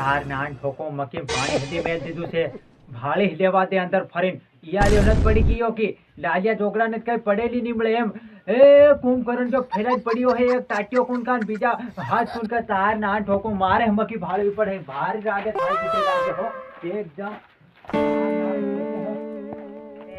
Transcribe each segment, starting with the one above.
તાર નાન ઠોકો મકી પાણી હદી મેલ દીધું છે ભાળી લેવા દે અંદર ફરીને યાર નત પડી ગયો કે ડાલિયા જોગડા ને કઈ પડેલી નહીં મળે એમ એ કુંભકરણ જો ફેલાઈ પડ્યો હે એક તાટ્યો કોણ કાન બીજા હાથ સુન का તાર નાન ઠોકો મારે મકી ભાળવી પડે ભારી રાગે થાય દીધે લાગે હો એકદમ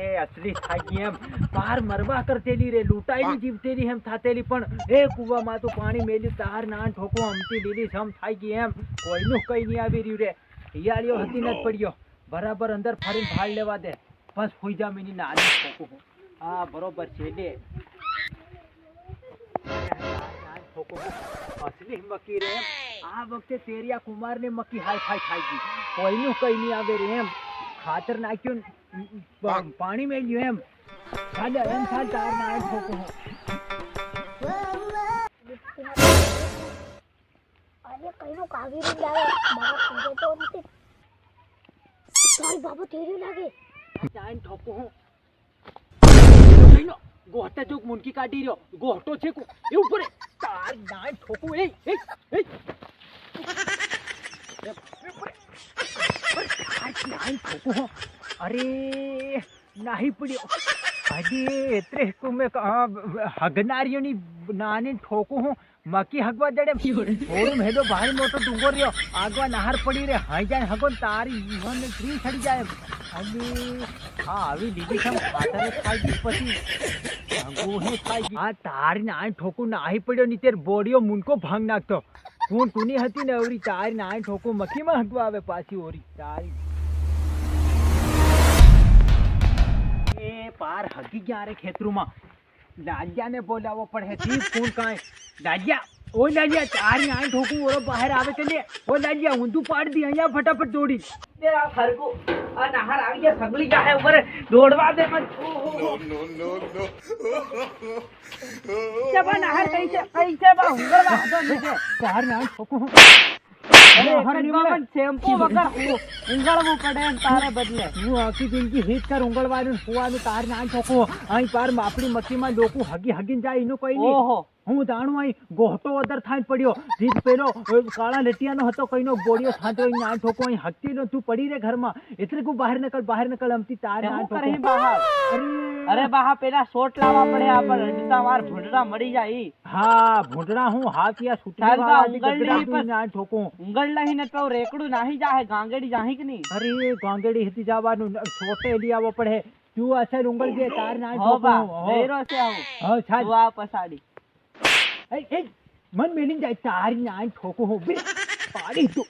એ असली થાકી એમ પાર મરવા કરતેલી રે લૂંટાઈની જીવતેલી એમ થાતેલી પણ એ કુવામાં તો પાણી મેલ્યું તાર નાન ઠોકો અમતી લીલી સમ થાકી એમ કોઈનું કઈ નહીં આવી રહ્યું રે હિયાળીઓ હતી ન પડ્યો બરાબર અંદર ફરીને ભાળ લેવા દે બસ હોઈ જા મિની નાની ઠોકો હા બરોબર છે લે असली मकी रे આ વખતે તેરિયા કુમાર ને મકી હાઈ ફાઈ ખાઈ ગઈ કોઈનું કઈ નહીં આવે રે એમ ખાતર નાખ્યું પાણી મેલ્યું એમ ચાલે એમ ચાલ તાર ના ઠોકો અરે કઈનું કાવીરી લાગે મારા પૂરે તો નથી તારી બાબુ તેરી લાગે ચાઈન ઠોકો કઈનો ગોહતા ચોક મુનકી કાઢી રહ્યો ગોહટો છે કો એવું પડે તાર ના ઠોકો એ अरे नहीं पड़ियो अरे एत्रे को मैं हगनारियोनी नानी ठोको हूँ मकी हगवा जड़े थोड़ू हेलो भारी मोटो डूंगो रियो आगवा नहर पड़ी रे हाई जाए हगो तारी ईवन फ्री छड़ी जाए अरे हाँ अभी दीदी हम खातर खाई पति हगो है खाई आ तारी नानी ठोको नाही पड़ियो नी तेर बोडियो मुनको भांग नाखतो હું ટૂની હતી ને અવરી તારી નાય ઠોકો મકીમાં હગવા આવે પાછી ઓરી તારી એ પાર હગી ગયા રે ખેતરુમાં લાલિયાને બોલાવો પડે તી ફોન કાંઈ લાલિયા ઓ લાલિયા તારી નાય ઠોકો ઓરો બહાર આવે કે લે ઓ લાલિયા ઊંધું પાડ દી અહીંયા ફટાફટ દોડી તેરા ખરકો આ નહાર આવી ગયા સગળી જાહે ઉપર દોડવા દે મત જબા નહાર કઈ છે બા હુંગરવા હતો નીચે તાર નાય ઠોકો અરે હરગવાન શેમ્પુ વગર ઉંગળવું પડે એમ તારે બદલે હું આખી જિંદગી હિત કર ઉંગળવાનું સુવાનું તાર નાય ઠોકો અહીં પાર આપણી મકીમાં લોકો હગીને જાય એનું કઈ નહીં ઓહો હું જાણું અહીં ગોહટો અદર થાય પડ્યો જીત પેલો કાળા લેટિયાનો હતો કઈનો બોડિયો થાતો અહીં આ ઠોકો અહીં હકતી નો તું પડી રે ઘરમાં એટલે કો બહાર નકળ અમતી તાર ના ઠોકો અહીં બહાર અરે બહાર પેલા શોટ લાવવા પડે આપણ રડતા વાર ભૂંડડા મરી જાય હા ભૂંડડા હું હાથિયા સુટવા ઉંગળની પર આ ઠોકો ઉંગળ નહીં તો રેકડું નાહી જાહે ગાંગડી જાહી કે નહીં અરે ગાંગડી હતી જવાનું છોટે લી આવો પડે તું અસર ઉંગળ જે તાર ના ઠોકો વેરો છે આવું હા છાડ વા પસાડી એ મન મેલીને જાય તારી નાય ઠોકો હો બે પાડી તું